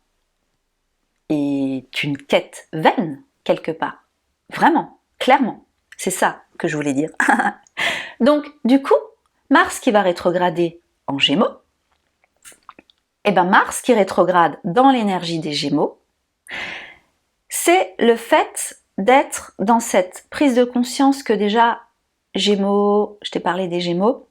est une quête vaine, quelque part. Vraiment, clairement. C'est ça que je voulais dire. Donc, du coup, Mars qui va rétrograder en Gémeaux, et bien Mars qui rétrograde dans l'énergie des Gémeaux, c'est le fait d'être dans cette prise de conscience que déjà, Gémeaux, je t'ai parlé des Gémeaux,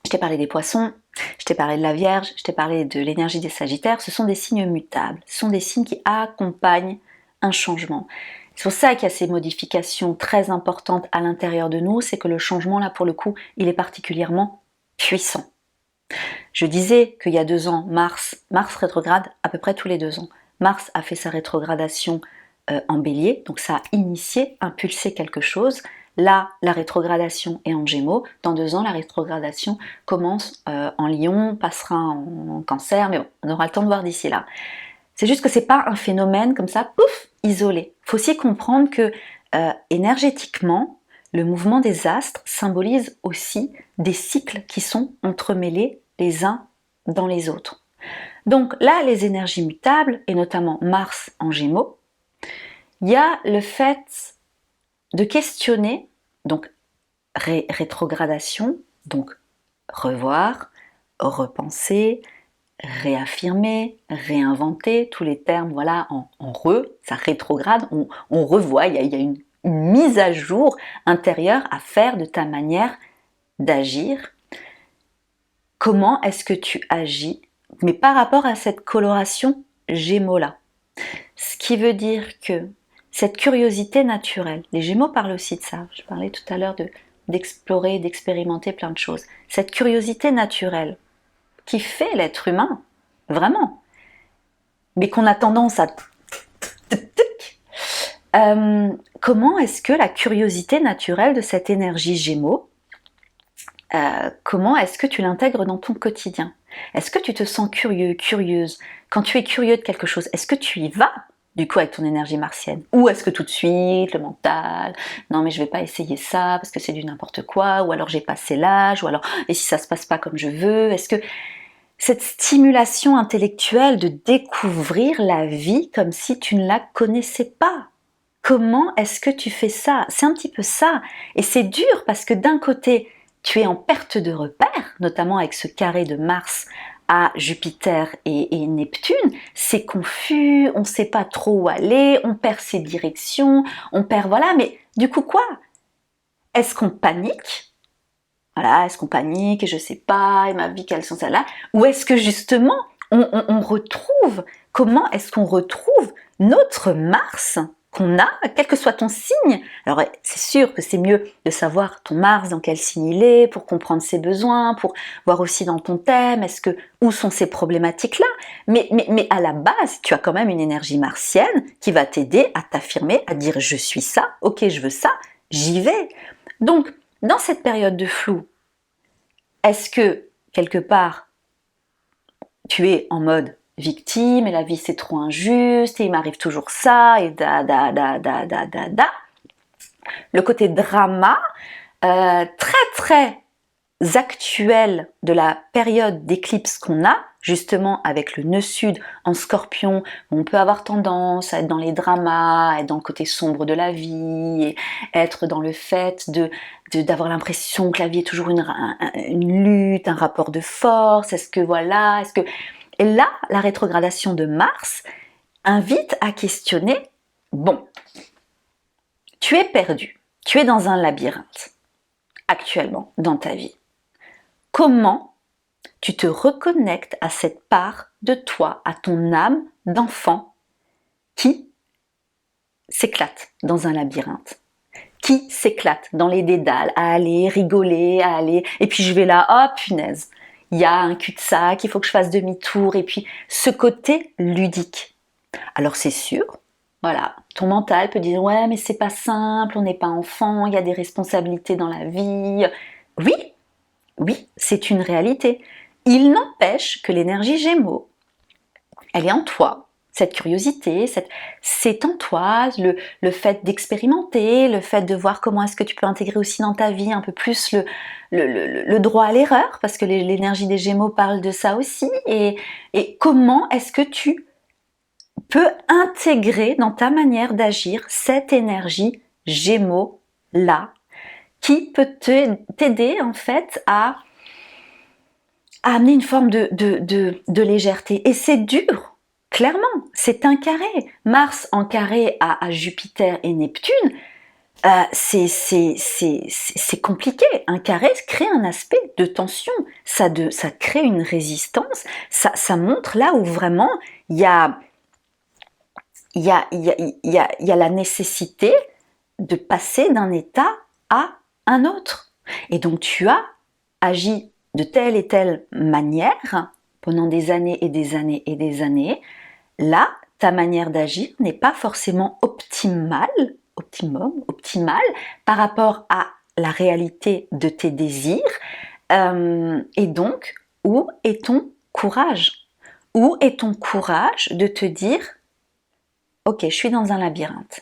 je t'ai parlé des Poissons, je t'ai parlé de la Vierge, je t'ai parlé de l'énergie des Sagittaires, ce sont des signes mutables, ce sont des signes qui accompagnent un changement. C'est pour ça qu'il y a ces modifications très importantes à l'intérieur de nous, c'est que le changement là pour le coup, il est particulièrement puissant. Je disais qu'il y a 2 ans, Mars rétrograde à peu près tous les 2 ans. Mars a fait sa rétrogradation en Bélier, donc ça a initié, impulsé quelque chose. Là, la rétrogradation est en Gémeaux. Dans 2 ans, la rétrogradation commence en Lion, passera en Cancer, mais bon, on aura le temps de voir d'ici là. C'est juste que c'est pas un phénomène comme ça, pouf, isolé. Il faut aussi comprendre que énergétiquement, le mouvement des astres symbolise aussi des cycles qui sont entremêlés les uns dans les autres. Donc là, les énergies mutables, et notamment Mars en Gémeaux, il y a le fait de questionner, donc rétrogradation, donc revoir, repenser, réaffirmer, réinventer, tous les termes, voilà, en ça rétrograde, on revoit, il y a une mise à jour intérieure à faire de ta manière d'agir. Comment est-ce que tu agis, mais par rapport à cette coloration Gémeaux-là. Ce qui veut dire que cette curiosité naturelle, les Gémeaux parlent aussi de ça, je parlais tout à l'heure d'explorer, d'expérimenter plein de choses. Cette curiosité naturelle qui fait l'être humain, vraiment, mais qu'on a tendance à... comment est-ce que la curiosité naturelle de cette énergie Gémeaux, comment est-ce que tu l'intègres dans ton quotidien? Est-ce que tu te sens curieux, curieuse? Quand tu es curieux de quelque chose, est-ce que tu y vas du coup avec ton énergie martienne? Ou est-ce que tout de suite, le mental, non mais je vais pas essayer ça parce que c'est du n'importe quoi, ou alors j'ai passé l'âge, ou alors et si ça se passe pas comme je veux? Est-ce que cette stimulation intellectuelle de découvrir la vie comme si tu ne la connaissais pas, Comment est-ce que tu fais ça? C'est un petit peu ça. Et c'est dur parce que d'un côté, tu es en perte de repère, notamment avec ce carré de Mars à Jupiter et Neptune. C'est confus, on ne sait pas trop où aller, on perd ses directions, on perd... Voilà, mais du coup quoi? Est-ce qu'on panique? Voilà, est-ce qu'on panique et je sais pas, et ma vie, quelles sont celles-là? Ou est-ce que justement, on retrouve, comment est-ce qu'on retrouve notre Mars qu'on a, quel que soit ton signe? Alors c'est sûr que c'est mieux de savoir ton Mars, dans quel signe il est, pour comprendre ses besoins, pour voir aussi dans ton thème, où sont ces problématiques-là? Mais à la base, tu as quand même une énergie martienne qui va t'aider à t'affirmer, à dire je suis ça, ok je veux ça, j'y vais. Donc, dans cette période de flou, est-ce que, quelque part, tu es en mode victime et la vie c'est trop injuste et il m'arrive toujours ça et Le côté drama, très actuel de la période d'éclipse qu'on a, justement avec le nœud sud en Scorpion, où on peut avoir tendance à être dans les dramas, à être dans le côté sombre de la vie, et être dans le fait d'avoir l'impression que la vie est toujours une lutte, un rapport de force, Et là, la rétrogradation de Mars invite à questionner, bon, tu es perdu, tu es dans un labyrinthe, actuellement, dans ta vie. Comment tu te reconnectes à cette part de toi, à ton âme d'enfant qui s'éclate dans un labyrinthe, qui s'éclate dans les dédales, à aller rigoler, et puis je vais là, oh punaise, il y a un cul-de-sac, il faut que je fasse demi-tour, et puis ce côté ludique. Alors c'est sûr, voilà, ton mental peut dire, ouais mais c'est pas simple, on n'est pas enfant, il y a des responsabilités dans la vie. Oui, c'est une réalité. Il n'empêche que l'énergie Gémeaux, elle est en toi. Cette curiosité, c'est en toi, le fait d'expérimenter, le fait de voir comment est-ce que tu peux intégrer aussi dans ta vie un peu plus le droit à l'erreur, parce que l'énergie des Gémeaux parle de ça aussi, et comment est-ce que tu peux intégrer dans ta manière d'agir cette énergie Gémeaux-là, qui peut t'aider en fait à amener une forme de légèreté. Et c'est dur, clairement, c'est un carré. Mars en carré à Jupiter et Neptune, c'est compliqué. Un carré crée un aspect de tension, ça crée une résistance, ça montre là où vraiment il y a la nécessité de passer d'un état à un autre. Et donc tu as agi de telle et telle manière pendant des années et des années et des années. Là, ta manière d'agir n'est pas forcément optimale par rapport à la réalité de tes désirs. Et donc, où est ton courage? Où est ton courage de te dire « Ok, je suis dans un labyrinthe.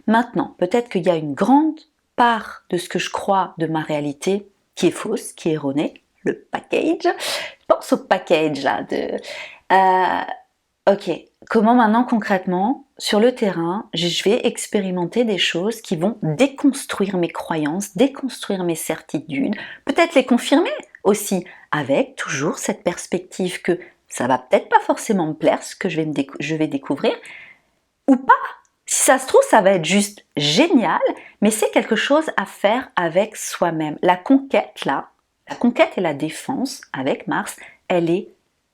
Maintenant, peut-être qu'il y a une grande part de ce que je crois de ma réalité qui est fausse, qui est erronée, le package. Je pense au package là ok, comment maintenant concrètement, sur le terrain, je vais expérimenter des choses qui vont déconstruire mes croyances, déconstruire mes certitudes, peut-être les confirmer aussi, avec toujours cette perspective que ça va peut-être pas forcément me plaire ce que je vais découvrir, ou pas. Si ça se trouve, ça va être juste génial, mais c'est quelque chose à faire avec soi-même. La conquête là, la conquête et la défense avec Mars, elle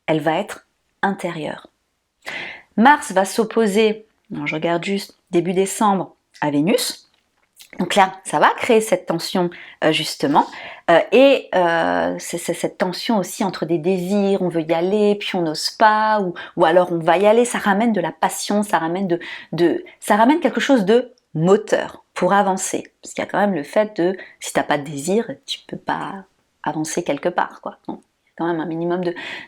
va être intérieure. Mars va s'opposer, je regarde juste, début décembre, à Vénus. Donc là, ça va créer cette tension justement. C'est cette tension aussi entre des désirs, on veut y aller, puis on n'ose pas, ou alors on va y aller. Ça ramène de la passion, ça ramène ça ramène quelque chose de moteur pour avancer. Parce qu'il y a quand même le fait de, si tu n'as pas de désir, tu peux pas avancer quelque part, quoi. Donc, quand même un minimum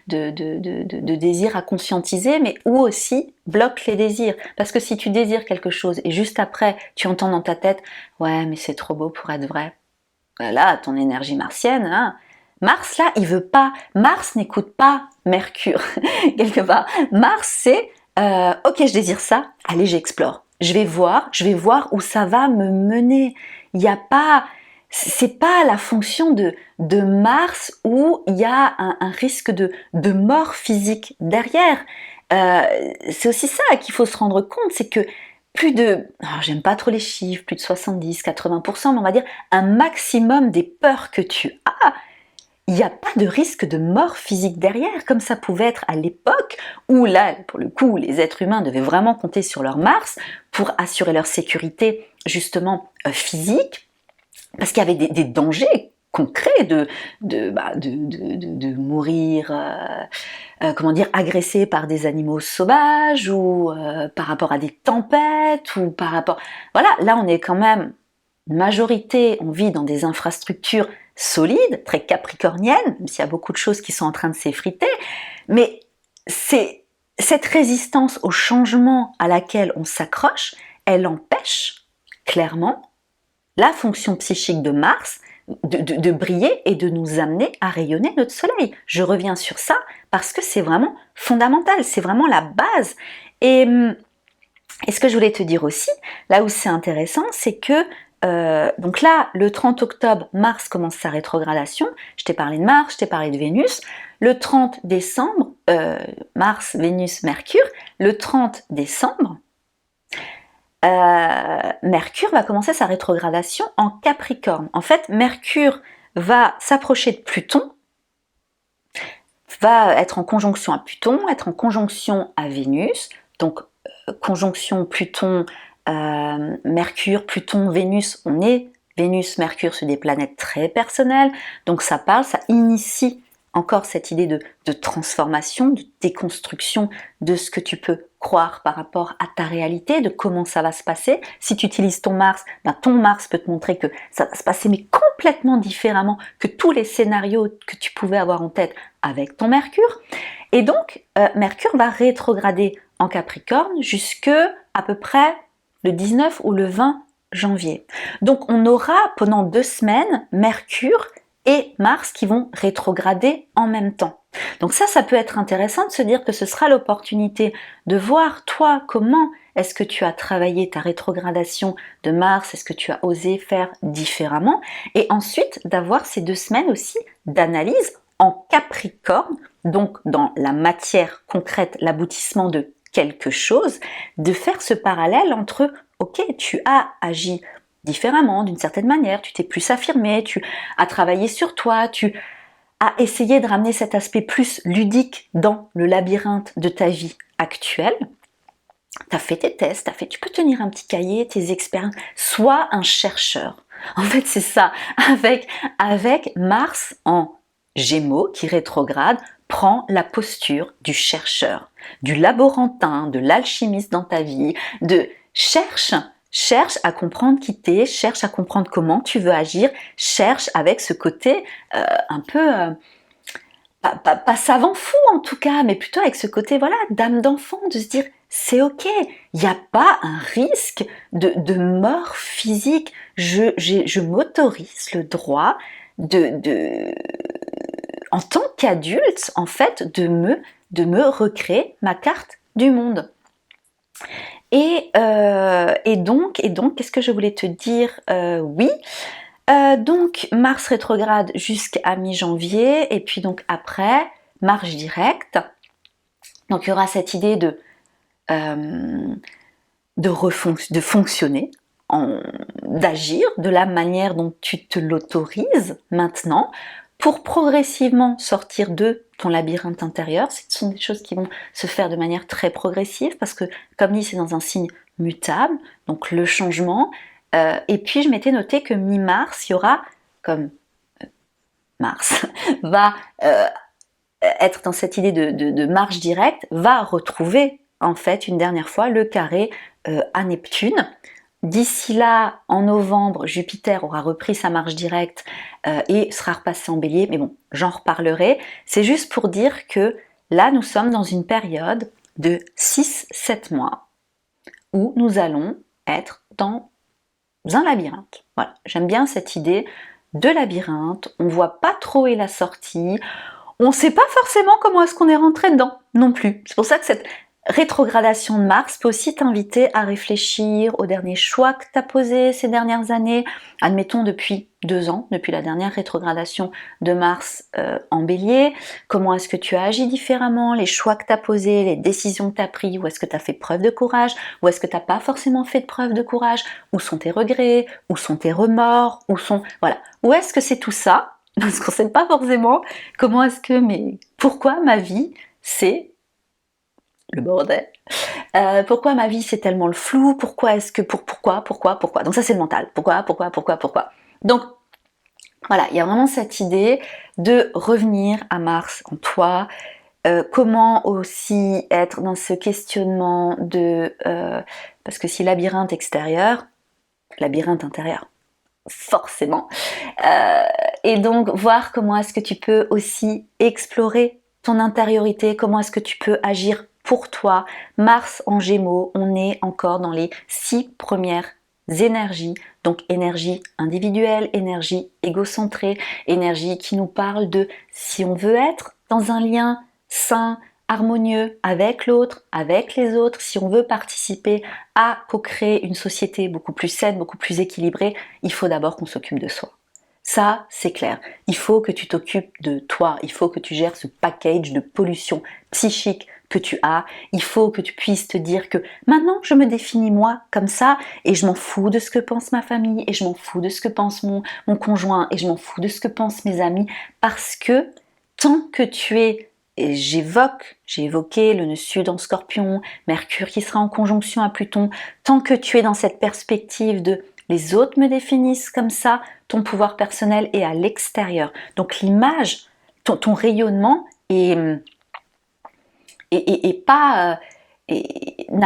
de désir à conscientiser, mais où aussi bloque les désirs. Parce que si tu désires quelque chose et juste après, tu entends dans ta tête « Ouais, mais c'est trop beau pour être vrai », là, ton énergie martienne, hein, Mars, là, il veut pas, Mars n'écoute pas Mercure, quelque part. Mars, c'est ok, je désire ça, allez, j'explore. je vais voir où ça va me mener. Il n'y a pas, c'est pas la fonction de Mars où il y a un risque de mort physique derrière. C'est aussi ça qu'il faut se rendre compte, c'est que plus de, alors j'aime pas trop les chiffres, plus de 70, 80%, mais on va dire un maximum des peurs que tu as, il n'y a pas de risque de mort physique derrière, comme ça pouvait être à l'époque où là, pour le coup, les êtres humains devaient vraiment compter sur leur Mars pour assurer leur sécurité justement physique, parce qu'il y avait des dangers concrets de mourir, comment dire, agressé par des animaux sauvages ou par rapport à des tempêtes ou par rapport... Voilà, là on est quand même majorité, on vit dans des infrastructures solides, très capricorniennes, même s'il y a beaucoup de choses qui sont en train de s'effriter, mais c'est cette résistance au changement à laquelle on s'accroche, elle empêche clairement la fonction psychique de Mars de briller et de nous amener à rayonner notre soleil. Je reviens sur ça parce que c'est vraiment fondamental, c'est vraiment la base. Et ce que je voulais te dire aussi, là où c'est intéressant, c'est que donc là, le 30 octobre, Mars commence sa rétrogradation. Je t'ai parlé de Mars, je t'ai parlé de Vénus. Le 30 décembre, Mars, Vénus, Mercure. Le 30 décembre, Mercure va commencer sa rétrogradation en Capricorne. En fait, Mercure va s'approcher de Pluton, va être en conjonction à Pluton, être en conjonction à Vénus. Donc, conjonction Pluton, Mercure, Pluton, Vénus, on est Vénus, Mercure, c'est des planètes très personnelles, donc ça parle, ça initie encore cette idée de transformation, de déconstruction de ce que tu peux croire par rapport à ta réalité, de comment ça va se passer. Si tu utilises ton Mars, ben ton Mars peut te montrer que ça va se passer mais complètement différemment que tous les scénarios que tu pouvais avoir en tête avec ton Mercure. Et donc, Mercure va rétrograder en Capricorne jusque à peu près le 19 ou le 20 janvier. Donc on aura pendant 2 semaines Mercure et Mars qui vont rétrograder en même temps. Donc ça peut être intéressant de se dire que ce sera l'opportunité de voir toi comment est-ce que tu as travaillé ta rétrogradation de Mars, est-ce que tu as osé faire différemment, et ensuite d'avoir ces 2 semaines aussi d'analyse en Capricorne, donc dans la matière concrète, l'aboutissement de quelque chose, de faire ce parallèle entre, ok, tu as agi différemment, d'une certaine manière, tu t'es plus affirmé, tu as travaillé sur toi, tu as essayé de ramener cet aspect plus ludique dans le labyrinthe de ta vie actuelle. Tu as fait tes tests, tu peux tenir un petit cahier, tes expériences, sois un chercheur. En fait, c'est ça, avec Mars en Gémeaux qui rétrograde, prends la posture du chercheur, du laborantin, de l'alchimiste dans ta vie, de cherche à comprendre qui t'es, cherche à comprendre comment tu veux agir, cherche avec ce côté un peu, pas savant fou en tout cas, mais plutôt avec ce côté voilà d'âme d'enfant, de se dire c'est ok, il n'y a pas un risque de mort physique, je m'autorise le droit en tant qu'adulte, en fait, de me recréer ma carte du monde. Et donc, qu'est-ce que je voulais te dire? Oui, donc Mars rétrograde jusqu'à mi-janvier, et puis donc après, marche directe. Donc il y aura cette idée de fonctionner, d'agir de la manière dont tu te l'autorises maintenant, pour progressivement sortir de ton labyrinthe intérieur. Ce sont des choses qui vont se faire de manière très progressive, parce que, comme dit, c'est dans un signe mutable, donc le changement. Et puis je m'étais noté que mi-mars, il y aura, comme Mars va être dans cette idée de marche directe, va retrouver en fait une dernière fois le carré à Neptune. D'ici là, en novembre, Jupiter aura repris sa marche directe et sera repassé en Bélier, mais bon, j'en reparlerai. C'est juste pour dire que là, nous sommes dans une période de 6-7 mois où nous allons être dans un labyrinthe. Voilà, j'aime bien cette idée de labyrinthe, on voit pas trop où est la sortie, on sait pas forcément comment est-ce qu'on est rentré dedans non plus. C'est pour ça que rétrogradation de Mars peut aussi t'inviter à réfléchir aux derniers choix que tu as posés ces dernières années, admettons depuis 2 ans, depuis la dernière rétrogradation de Mars en Bélier. Comment est-ce que tu as agi différemment, les choix que tu as posés, les décisions que tu as prises, où est-ce que tu as fait preuve de courage, où est-ce que tu n'as pas forcément fait de preuve de courage, où sont tes regrets, où sont tes remords, où sont... Voilà, où est-ce que c'est tout ça? Parce qu'on ne sait pas forcément comment est-ce que... Mais pourquoi ma vie, c'est le bordel. Pourquoi ma vie c'est tellement le flou? Pourquoi est-ce que pourquoi? Donc ça c'est le mental. Pourquoi? Donc voilà, il y a vraiment cette idée de revenir à Mars en toi. Comment aussi être dans ce questionnement de parce que si labyrinthe extérieur, labyrinthe intérieur, forcément. Et donc voir comment est-ce que tu peux aussi explorer ton intériorité, comment est-ce que tu peux agir pour toi. Mars en Gémeaux, on est encore dans les 6 premières énergies, donc énergie individuelle, énergie égocentrée, énergie qui nous parle de si on veut être dans un lien sain, harmonieux avec l'autre, avec les autres, si on veut participer à co-créer une société beaucoup plus saine, beaucoup plus équilibrée, il faut d'abord qu'on s'occupe de soi. Ça, c'est clair. Il faut que tu t'occupes de toi. Il faut que tu gères ce package de pollution psychique que tu as. Il faut que tu puisses te dire que maintenant, je me définis moi comme ça et je m'en fous de ce que pense ma famille et je m'en fous de ce que pense mon conjoint et je m'en fous de ce que pensent mes amis parce que tant que tu es et j'ai évoqué le nœud sud en Scorpion, Mercure qui sera en conjonction à Pluton, tant que tu es dans cette perspective de les autres me définissent comme ça, ton pouvoir personnel est à l'extérieur. Donc l'image, ton rayonnement n'a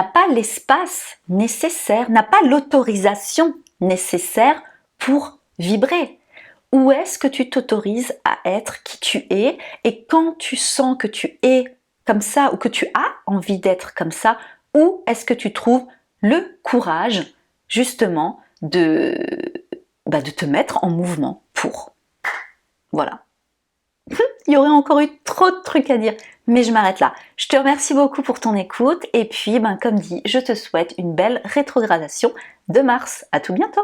pas l'espace nécessaire, n'a pas l'autorisation nécessaire pour vibrer. Où est-ce que tu t'autorises à être qui tu es? Et quand tu sens que tu es comme ça ou que tu as envie d'être comme ça, où est-ce que tu trouves le courage justement de te mettre en mouvement pour? Voilà. Il y aurait encore eu trop de trucs à dire, mais je m'arrête là. Je te remercie beaucoup pour ton écoute et puis, comme dit, je te souhaite une belle rétrogradation de Mars. À tout bientôt!